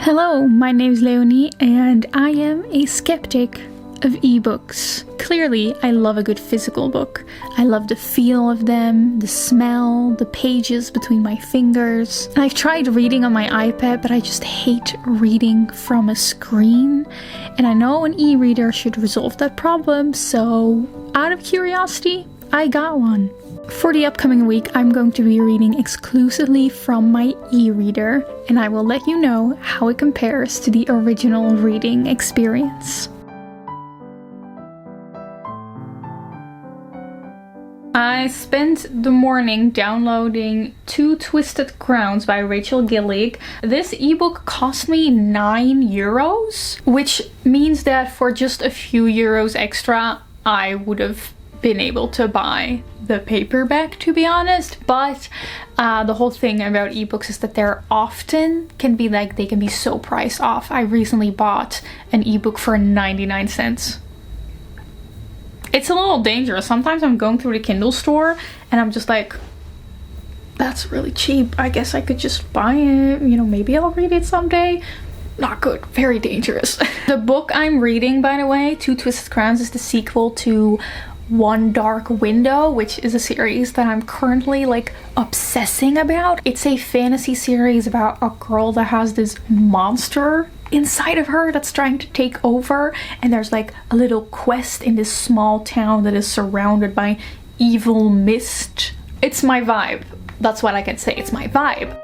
Hello, my name's Leonie and I am a skeptic of ebooks. Clearly, I love a good physical book. I love the feel of them, the smell, the pages between my fingers. And I've tried reading on my iPad, but I just hate reading from a screen. And I know an e-reader should resolve that problem, so out of curiosity, I got one. For the upcoming week, I'm going to be reading exclusively from my e-reader, and I will let you know how it compares to the original reading experience. I spent the morning downloading Two Twisted Crowns by Rachel Gillig. This ebook cost me €9, which means that for just a few euros extra, I would have been able to buy the paperback, to be honest. But the whole thing about ebooks is that they're often they can be so priced off. I recently bought an ebook for 99 cents. It's a little dangerous. Sometimes I'm going through the Kindle store and I'm just like, that's really cheap. I guess I could just buy it. You know, maybe I'll read it someday. Not good. Very dangerous. The book I'm reading, by the way, Two Twisted Crowns, is the sequel to One Dark Window, which is a series that I'm currently obsessing about. It's a fantasy series about a girl that has this monster inside of her that's trying to take over, and there's a little quest in this small town that is surrounded by evil mist. It's my vibe. That's what I can say. It's my vibe.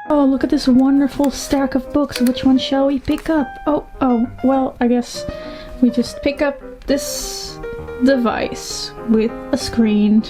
Oh, look at this wonderful stack of books. Which one shall we pick up? Oh, well, I guess we just pick up this device with a screen.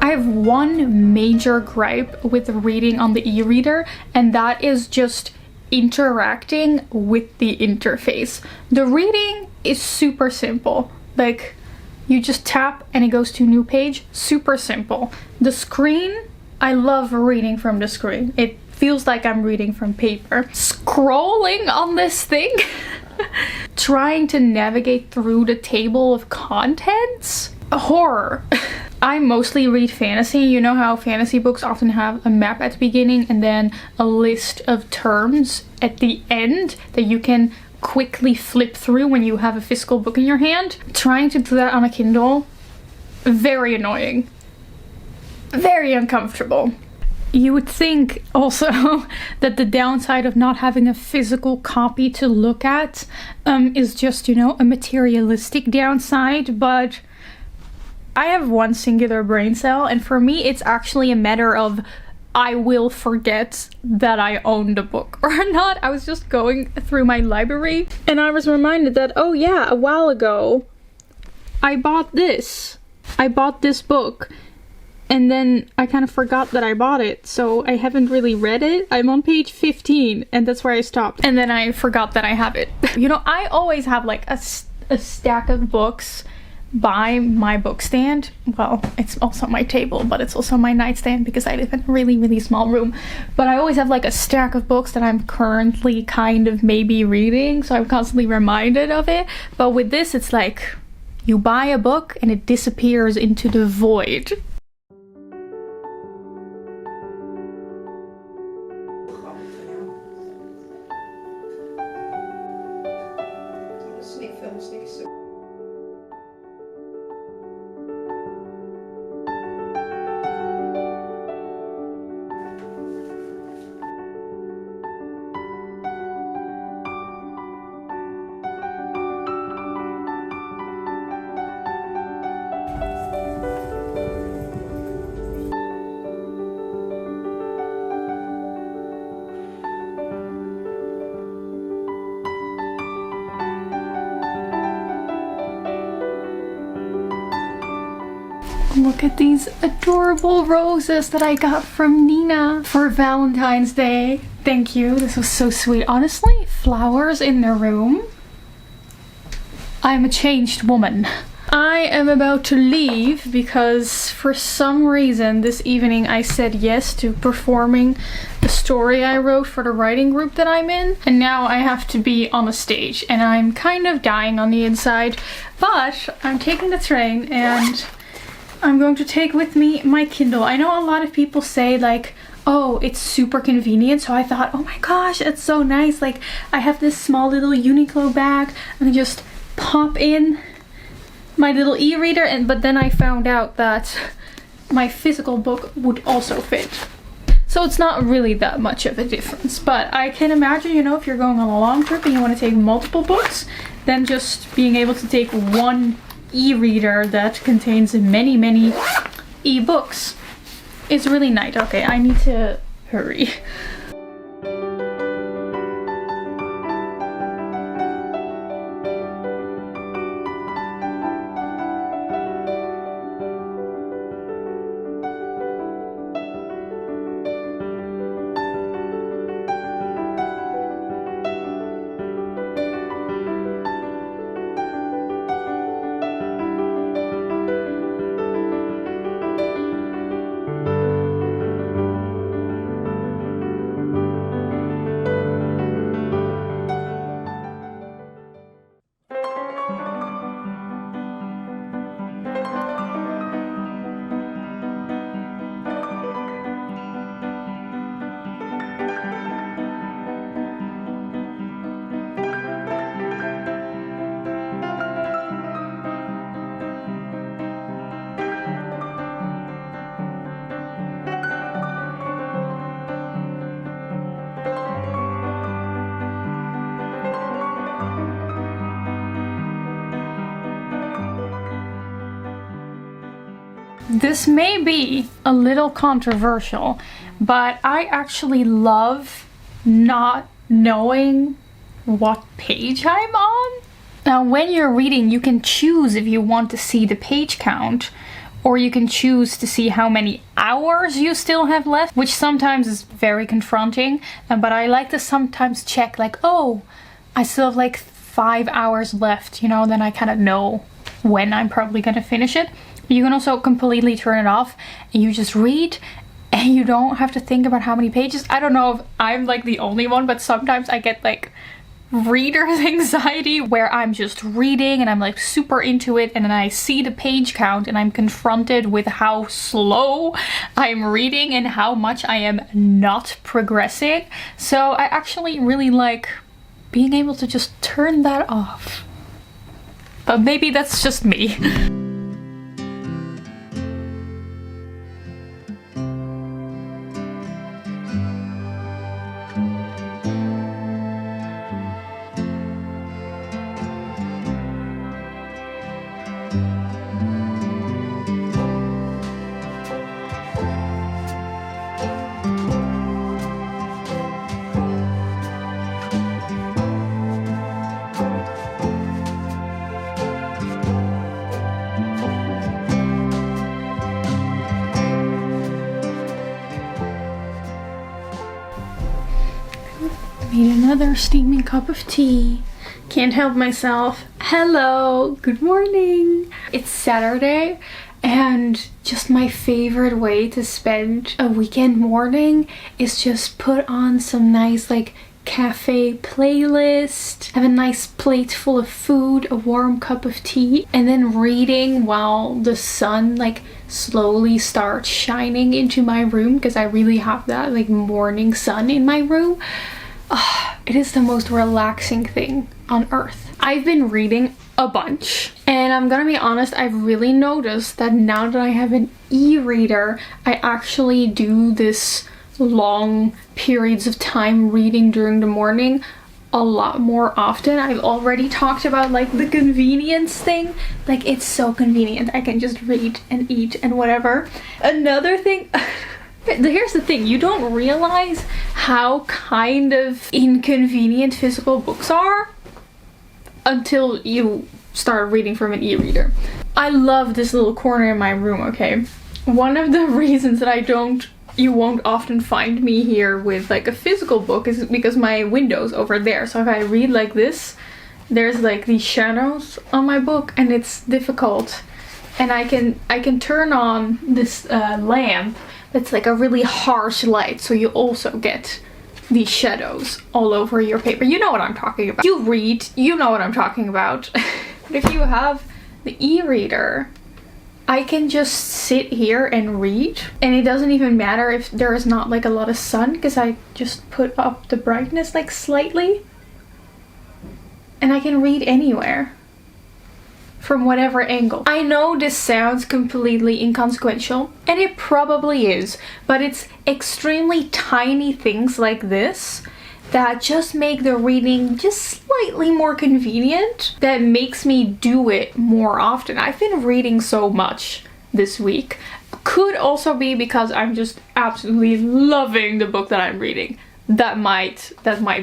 I have one major gripe with reading on the e-reader, and that is just interacting with the interface. The reading is super simple. You just tap and it goes to a new page. Super simple. The screen, I love reading from the screen. It feels like I'm reading from paper. Scrolling on this thing, trying to navigate through the table of contents, horror. I mostly read fantasy. You know how fantasy books often have a map at the beginning and then a list of terms at the end that you can quickly flip through when you have a physical book in your hand? Trying to do that on a Kindle, very annoying. Very uncomfortable. You would think also that the downside of not having a physical copy to look at is just, a materialistic downside, but I have one singular brain cell, and for me it's actually a matter of I will forget that I owned a book or not. I was just going through my library and I was reminded that, oh yeah, a while ago I bought this book, and then I kind of forgot that I bought it, so I haven't really read it. I'm on page 15 and that's where I stopped, and then I forgot that I have it. I always have a stack of books by my book stand. Well, it's also my table, but it's also my nightstand because I live in a really, really small room. But I always have a stack of books that I'm currently kind of maybe reading, so I'm constantly reminded of it. But with this, it's you buy a book and it disappears into the void. Look at these adorable roses that I got from Nina for Valentine's Day. Thank you, this was so sweet. Honestly, flowers in the room I'm a changed woman. I am about to leave because for some reason this evening I said yes to performing the story I wrote for the writing group that I'm in, and now I have to be on a stage and I'm kind of dying on the inside, but I'm taking the train and I'm going to take with me my Kindle. I know a lot of people say like, oh, it's super convenient, so I thought, oh my gosh, it's so nice, like I have this small little Uniqlo bag and I just pop in my little e-reader, but then I found out that my physical book would also fit. So it's not really that much of a difference, but I can imagine, you know, if you're going on a long trip and you want to take multiple books, then just being able to take one e-reader that contains many e-books is really nice. Okay, I need to hurry. This may be a little controversial, but I actually love not knowing what page I'm on. Now, when you're reading, you can choose if you want to see the page count, or you can choose to see how many hours you still have left, which sometimes is very confronting, but I like to sometimes check like, oh, I still have like 5 hours left, you know, then I kind of know when I'm probably gonna finish it. You can also completely turn it off and you just read and you don't have to think about how many pages. I don't know if I'm like the only one, but sometimes I get like reader's anxiety where I'm just reading and I'm like super into it, and then I see the page count and I'm confronted with how slow I'm reading and how much I am not progressing. So I actually really like being able to just turn that off. But maybe that's just me. Made another steaming cup of tea. Can't help myself. Hello, good morning. It's Saturday, and just my favorite way to spend a weekend morning is just put on some nice like cafe playlist, have a nice plate full of food, a warm cup of tea, and then reading while the sun like slowly starts shining into my room, because I really have that like morning sun in my room. It is the most relaxing thing on earth. I've been reading a bunch, and I'm gonna be honest, I've really noticed that now that I have an e-reader, I actually do this long periods of time reading during the morning a lot more often. I've already talked about like the convenience thing. Like, it's so convenient. I can just read and eat and whatever. Another thing here's the thing, you don't realize how kind of inconvenient physical books are until you start reading from an e-reader. I love this little corner in my room, okay? One of the reasons that you won't often find me here with like a physical book is because my window's over there. So if I read like this, there's like these shadows on my book and it's difficult. And I can turn on this lamp that's like a really harsh light, so you also get these shadows all over your paper. You know what I'm talking about. You read, you know what I'm talking about. But if you have the e-reader, I can just sit here and read, and it doesn't even matter if there is not like a lot of sun, because I just put up the brightness like slightly, and I can read anywhere from whatever angle. I know this sounds completely inconsequential, and it probably is, but it's extremely tiny things like this that just make the reading just slightly more convenient, that makes me do it more often. I've been reading so much this week. Could also be because I'm just absolutely loving the book that I'm reading. That might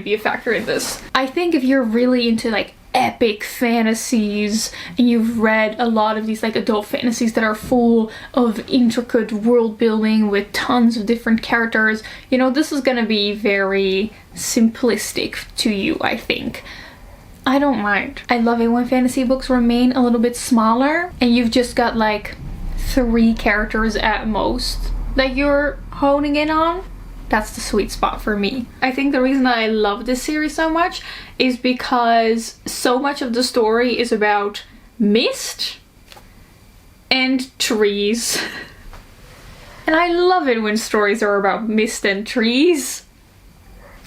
be a factor in this. I think if you're really into like epic fantasies and you've read a lot of these like adult fantasies that are full of intricate world building with tons of different characters, you know, this is gonna be very simplistic to you, I think. I don't mind. I love it when fantasy books remain a little bit smaller and you've just got like 3 characters at most that you're honing in on. That's the sweet spot for me. I think the reason that I love this series so much is because so much of the story is about mist and trees. And I love it when stories are about mist and trees.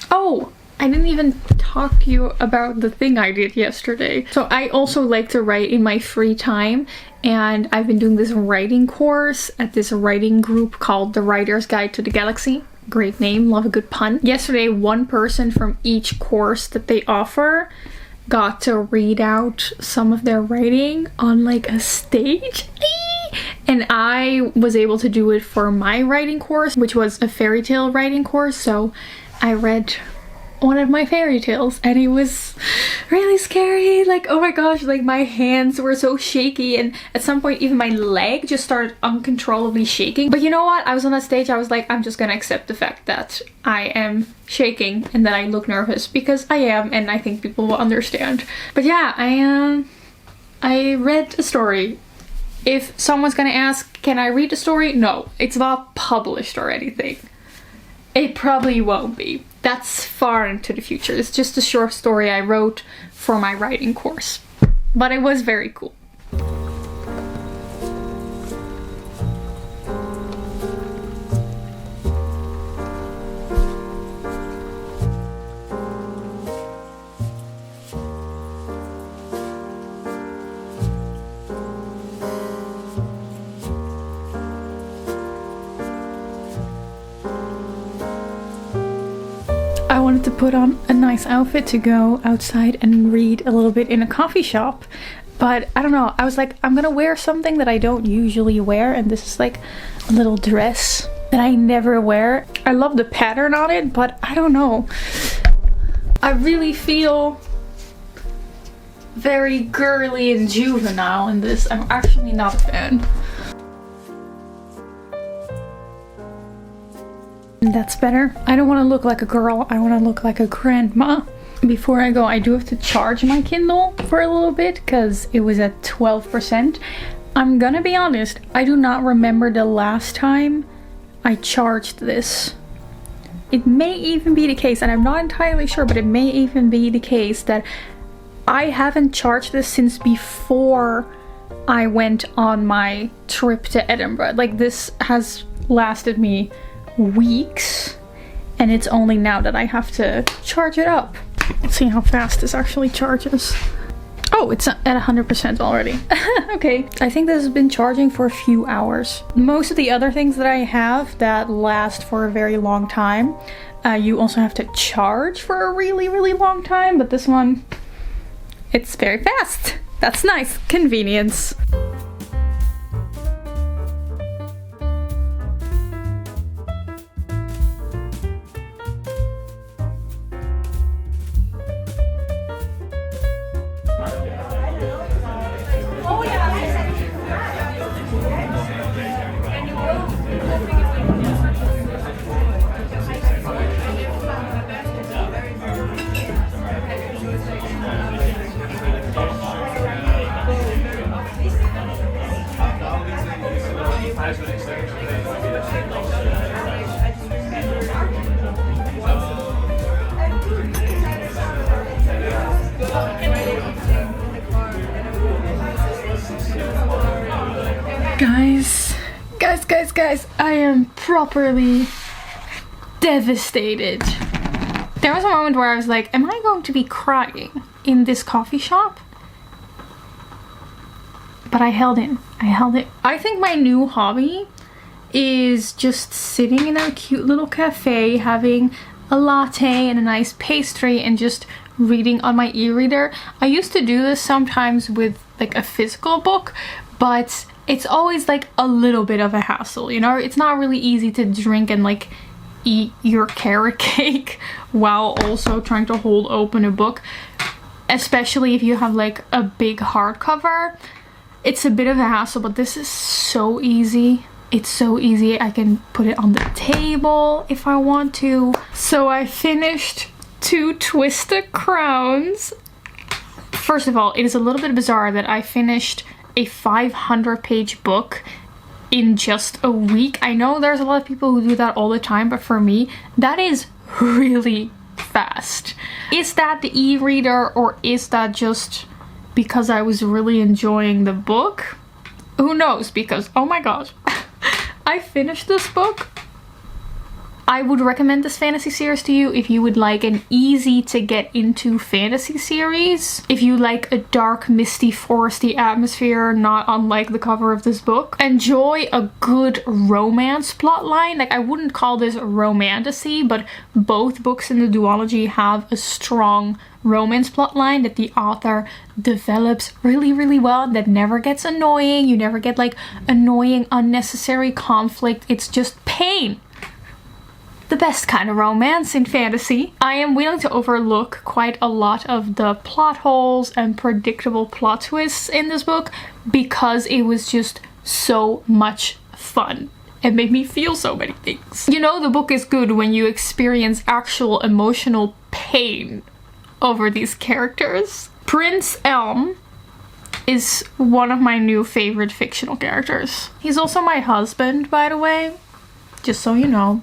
Oh, I didn't even talk to you about the thing I did yesterday. So I also like to write in my free time, and I've been doing this writing course at this writing group called The Writer's Guide to the Galaxy. Great name, love a good pun. Yesterday, one person from each course that they offer got to read out some of their writing on like a stage. And I was able to do it for my writing course, which was a fairy tale writing course. So I read one of my fairy tales and it was really scary. Like, oh my gosh, like my hands were so shaky, and at some point even my leg just started uncontrollably shaking. But you know what, I was on that stage, I was like, I'm just gonna accept the fact that I am shaking and that I look nervous, because I am, and I think people will understand. But yeah, I read a story. If someone's gonna ask, can I read the story? No, it's not published or anything. It probably won't be. That's far into the future. It's just a short story I wrote for my writing course. But it was very cool. I wanted to put on a nice outfit to go outside and read a little bit in a coffee shop, but I don't know, I was like, I'm gonna wear something that I don't usually wear, and this is like a little dress that I never wear. I love the pattern on it, but I don't know, I really feel very girly and juvenile in this. I'm actually not a fan. That's better. I don't want to look like a girl, I want to look like a grandma. Before I go, I do have to charge my Kindle for a little bit because it was at 12%. I'm gonna be honest, I do not remember the last time I charged this. It may even be the case, and I'm not entirely sure, but it may even be the case that I haven't charged this since before I went on my trip to Edinburgh. Like, this has lasted me weeks, and it's only now that I have to charge it up. Let's see how fast this actually charges. Oh, it's at 100% already. Okay, I think this has been charging for a few hours. Most of the other things that I have that last for a very long time, you also have to charge for a really, really long time, but this one, it's very fast. That's nice. Convenience. Guys, I am properly devastated. There was a moment where I was like, am I going to be crying in this coffee shop? But I held in. I think my new hobby is just sitting in a cute little cafe, having a latte and a nice pastry and just reading on my e-reader. I used to do this sometimes with like a physical book, but it's always like a little bit of a hassle, you know? It's not really easy to drink and like eat your carrot cake while also trying to hold open a book, especially if you have like a big hardcover. It's a bit of a hassle, but this is so easy. It's so easy. I can put it on the table if I want to. So I finished 2 Twisted Crowns. First of all, it is a little bit bizarre that I finished a 500-page book in just a week. I know there's a lot of people who do that all the time, but for me, that is really fast. Is that the e-reader, or is that just because I was really enjoying the book? Who knows, because oh my god, I finished this book. I would recommend this fantasy series to you if you would like an easy to get into fantasy series. If you like a dark, misty, foresty atmosphere, not unlike the cover of this book. Enjoy a good romance plotline. Like, I wouldn't call this romantasy, but both books in the duology have a strong romance plotline that the author develops really, really well, that never gets annoying. You never get like annoying, unnecessary conflict. It's just pain. The best kind of romance in fantasy. I am willing to overlook quite a lot of the plot holes and predictable plot twists in this book because it was just so much fun. It made me feel so many things. You know, the book is good when you experience actual emotional pain over these characters. Prince Elm is one of my new favorite fictional characters. He's also my husband, by the way, just so you know.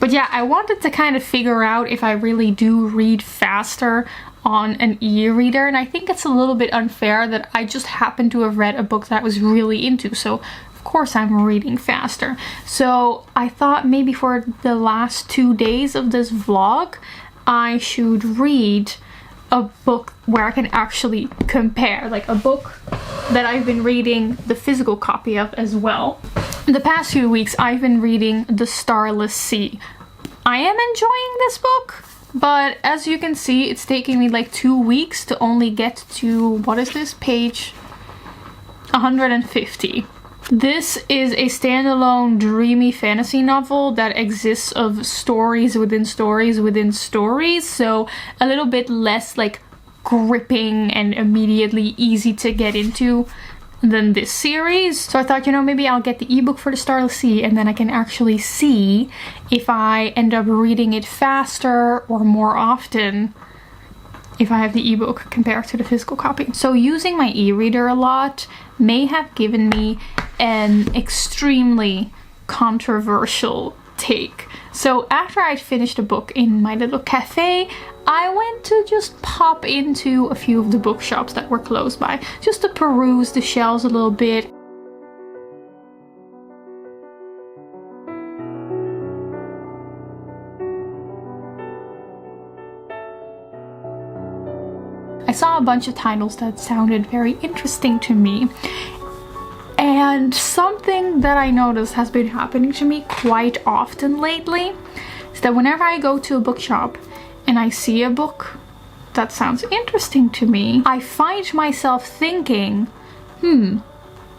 But yeah, I wanted to kind of figure out if I really do read faster on an e-reader, and I think it's a little bit unfair that I just happened to have read a book that I was really into, so of course I'm reading faster. So I thought maybe for the last 2 days of this vlog, I should read a book where I can actually compare, like a book that I've been reading the physical copy of as well. The past few weeks I've been reading The Starless Sea. I am enjoying this book, but as you can see, it's taking me like 2 weeks to only get to, what is this, page 150. This is a standalone dreamy fantasy novel that exists of stories within stories within stories, so a little bit less like gripping and immediately easy to get into than this series. So I thought, you know, maybe I'll get the ebook for The Starless Sea and then I can actually see if I end up reading it faster or more often if I have the ebook compared to the physical copy. So using my e-reader a lot may have given me an extremely controversial take. So after I'd finished a book in my little cafe, I went to just pop into a few of the bookshops that were close by, just to peruse the shelves a little bit. I saw a bunch of titles that sounded very interesting to me. And something that I noticed has been happening to me quite often lately is that whenever I go to a bookshop and I see a book that sounds interesting to me, I find myself thinking,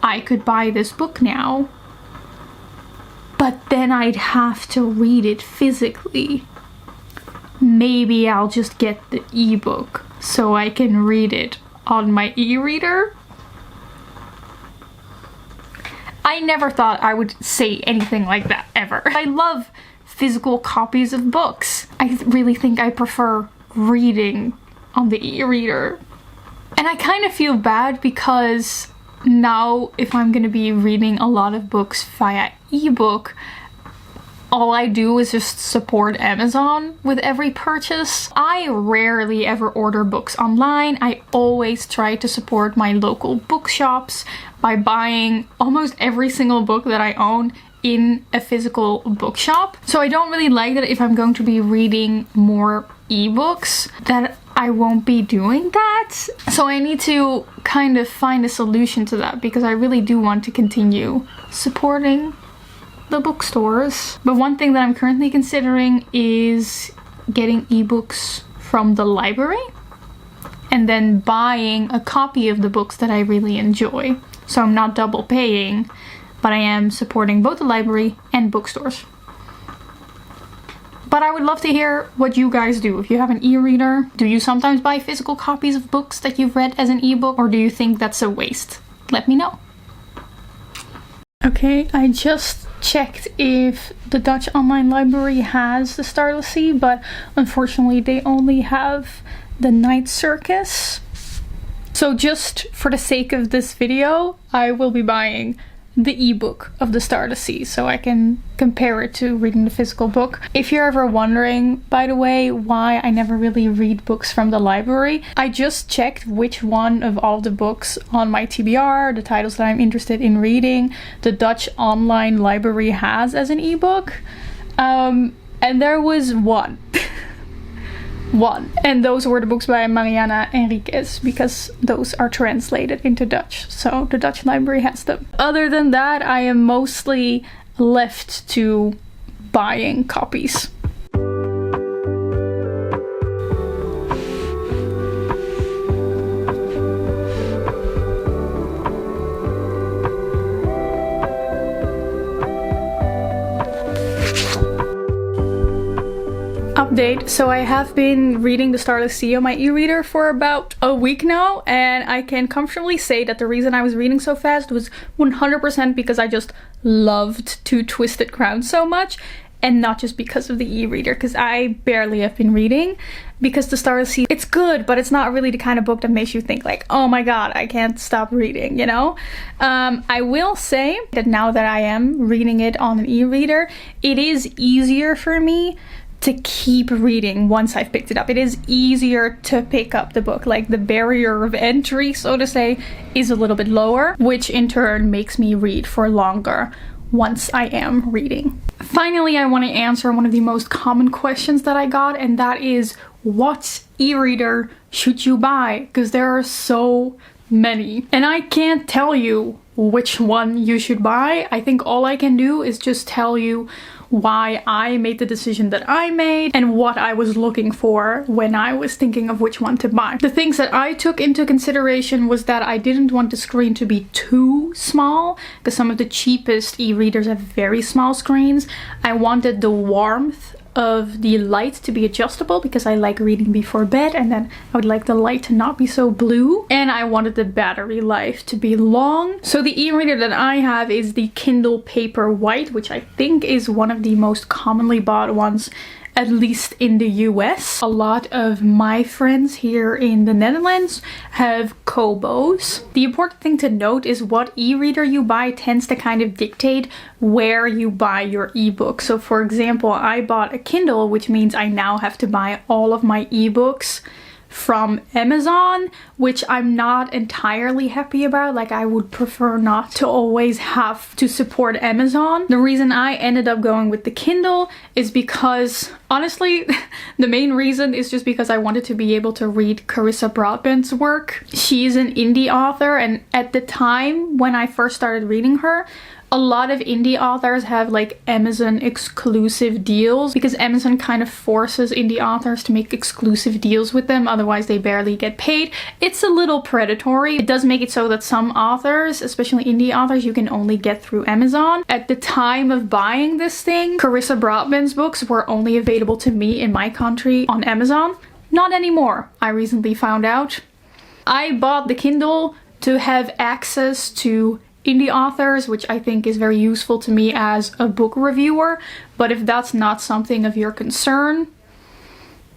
I could buy this book now, but then I'd have to read it physically. Maybe I'll just get the ebook so I can read it on my e-reader. I never thought I would say anything like that ever. I love physical copies of books. I really think I prefer reading on the e-reader. And I kind of feel bad because now if I'm gonna be reading a lot of books via ebook, all I do is just support Amazon with every purchase. I rarely ever order books online. I always try to support my local bookshops by buying almost every single book that I own in a physical bookshop. So I don't really like that if I'm going to be reading more ebooks that I won't be doing that. So I need to kind of find a solution to that, because I really do want to continue supporting the bookstores. But one thing that I'm currently considering is getting ebooks from the library and then buying a copy of the books that I really enjoy. So I'm not double paying, but I am supporting both the library and bookstores. But I would love to hear what you guys do. If you have an e-reader, do you sometimes buy physical copies of books that you've read as an ebook, or do you think that's a waste? Let me know. Okay, I just checked if the Dutch online library has the Starless Sea, but unfortunately they only have the Night Circus. So just for the sake of this video, I will be buying the ebook of the Starless Sea so I can compare it to reading the physical book. If you're ever wondering, by the way, why I never really read books from the library, I just checked which one of all the books on my TBR, the titles that I'm interested in reading, the Dutch online library has as an ebook, and there was one. One. And those were the books by Mariana Enriquez, because those are translated into Dutch. So the Dutch library has them. Other than that, I am mostly left to buying copies. Update. So I have been reading the Starless Sea on my e-reader for about a week now, and I can comfortably say that the reason I was reading so fast was 100% because I just loved Two Twisted Crowns so much, and not just because of the e-reader, because I barely have been reading. Because the Starless Sea, it's good, but it's not really the kind of book that makes you think like, oh my god, I can't stop reading, you know? I will say that now that I am reading it on an e-reader, it is easier for me to keep reading once I've picked it up. It is easier to pick up the book. Like, the barrier of entry, so to say, is a little bit lower, which in turn makes me read for longer once I am reading. Finally, I want to answer one of the most common questions that I got, and that is, what e-reader should you buy? Because there are so many. And I can't tell you which one you should buy. I think all I can do is just tell you why I made the decision that I made and what I was looking for when I was thinking of which one to buy. The things that I took into consideration was that I didn't want the screen to be too small, because some of the cheapest e-readers have very small screens. I wanted the warmth of the light to be adjustable, because I like reading before bed, and then I would like the light to not be so blue, and I wanted the battery life to be long. So the e-reader that I have is the Kindle Paperwhite, which I think is one of the most commonly bought ones, at least in the US. A lot of my friends here in the Netherlands have Kobos. The important thing to note is what e-reader you buy tends to kind of dictate where you buy your ebook. So for example, I bought a Kindle, which means I now have to buy all of my ebooks from Amazon, which I'm not entirely happy about. Like, I would prefer not to always have to support Amazon. The reason I ended up going with the Kindle is because, honestly, the main reason is just because I wanted to be able to read Carissa Broadbent's work. She's an indie author, and at the time when I first started reading her, a lot of indie authors have like Amazon exclusive deals, because Amazon kind of forces indie authors to make exclusive deals with them, otherwise they barely get paid. It's a little predatory. It does make it so that some authors, especially indie authors, you can only get through Amazon. At the time of buying this thing, Carissa Broadbent's books were only available to me in my country on Amazon. Not anymore, I recently found out. I bought the Kindle to have access to indie authors, which I think is very useful to me as a book reviewer. But if that's not something of your concern,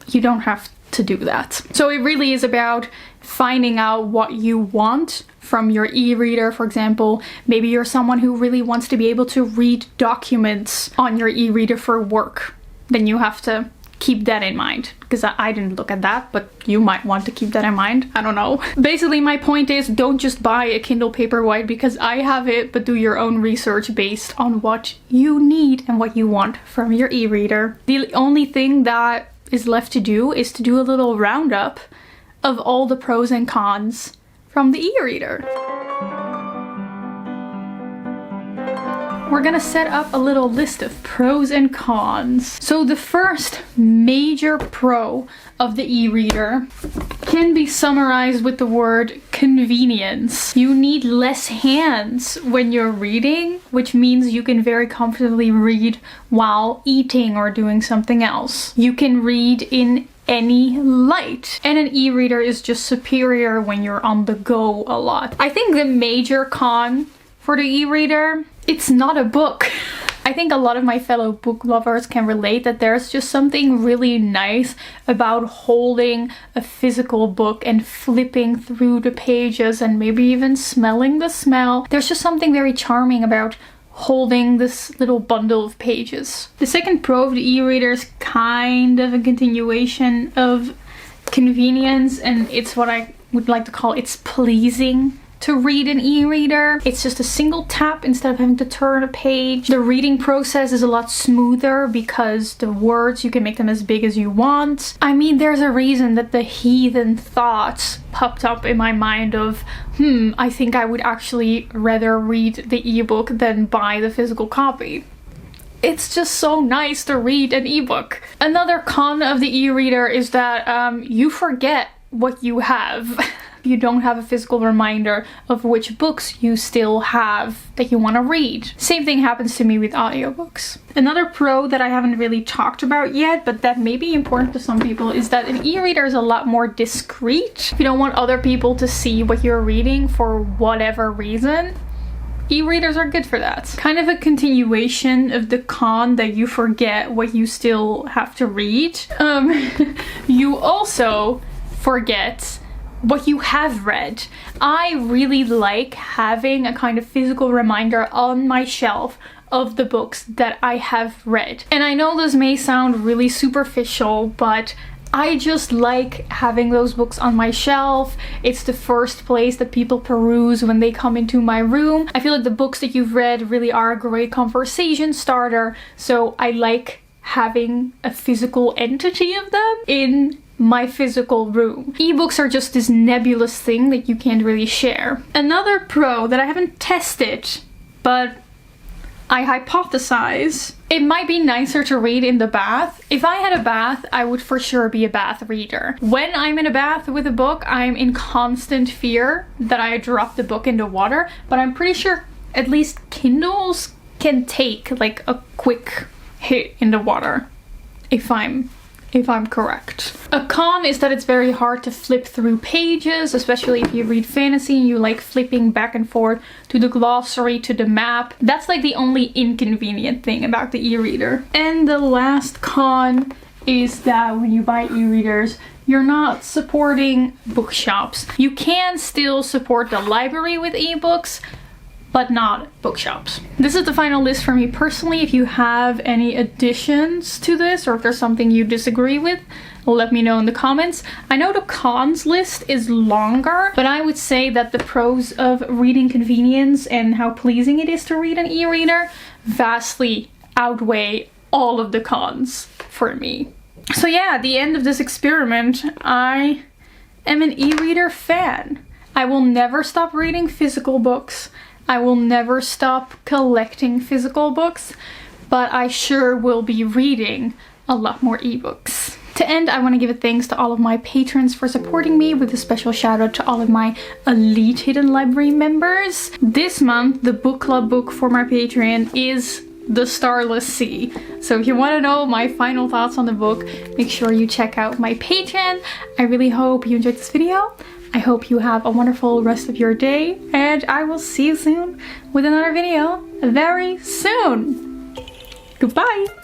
you don't have to do that. So it really is about finding out what you want from your e-reader, for example. Maybe you're someone who really wants to be able to read documents on your e-reader for work. Then you have to keep that in mind, because I didn't look at that, but you might want to keep that in mind. I don't know. Basically, my point is, don't just buy a Kindle Paperwhite because I have it, but do your own research based on what you need and what you want from your e-reader. The only thing that is left to do is to do a little roundup of all the pros and cons from the e-reader. We're gonna set up a little list of pros and cons. So the first major pro of the e-reader can be summarized with the word convenience. You need less hands when you're reading, which means you can very comfortably read while eating or doing something else. You can read in any light, and an e-reader is just superior when you're on the go a lot. I think the major con for the e-reader, it's not a book. I think a lot of my fellow book lovers can relate that there's just something really nice about holding a physical book and flipping through the pages and maybe even smelling the smell. There's just something very charming about holding this little bundle of pages. The second pro of the e-reader is kind of a continuation of convenience, and it's what I would like to call it's pleasing to read an e-reader. It's just a single tap instead of having to turn a page. The reading process is a lot smoother because the words, you can make them as big as you want. I mean, there's a reason that the heathen thoughts popped up in my mind of, I think I would actually rather read the ebook than buy the physical copy. It's just so nice to read an ebook. Another con of the e-reader is that you forget what you have. You don't have a physical reminder of which books you still have that you want to read. Same thing happens to me with audiobooks. Another pro that I haven't really talked about yet, but that may be important to some people, is that an e-reader is a lot more discreet. If you don't want other people to see what you're reading for whatever reason, e-readers are good for that. Kind of a continuation of the con that you forget what you still have to read. You also forget what you have read. I really like having a kind of physical reminder on my shelf of the books that I have read. And I know this may sound really superficial, but I just like having those books on my shelf. It's the first place that people peruse when they come into my room. I feel like the books that you've read really are a great conversation starter, so I like having a physical entity of them in my physical room. Ebooks are just this nebulous thing that you can't really share. Another pro that I haven't tested, but I hypothesize, it might be nicer to read in the bath. If I had a bath, I would for sure be a bath reader. When I'm in a bath with a book, I'm in constant fear that I drop the book into water, but I'm pretty sure at least Kindles can take like a quick hit in the water, if I'm correct. A con is that it's very hard to flip through pages, especially if you read fantasy and you like flipping back and forth to the glossary, to the map. That's like the only inconvenient thing about the e-reader. And the last con is that when you buy e-readers, you're not supporting bookshops. You can still support the library with ebooks, but not bookshops. This is the final list for me personally. If you have any additions to this, or if there's something you disagree with, let me know in the comments. I know the cons list is longer, but I would say that the pros of reading convenience and how pleasing it is to read an e-reader vastly outweigh all of the cons for me. So yeah, at the end of this experiment, I am an e-reader fan. I will never stop reading physical books. I will never stop collecting physical books, but I sure will be reading a lot more ebooks. To end, I want to give a thanks to all of my patrons for supporting me, with a special shout out to all of my elite Hidden Library members. This month, the book club book for my Patreon is The Starless Sea. So if you want to know my final thoughts on the book, make sure you check out my Patreon. I really hope you enjoyed this video. I hope you have a wonderful rest of your day, and I will see you soon with another video very soon. Goodbye!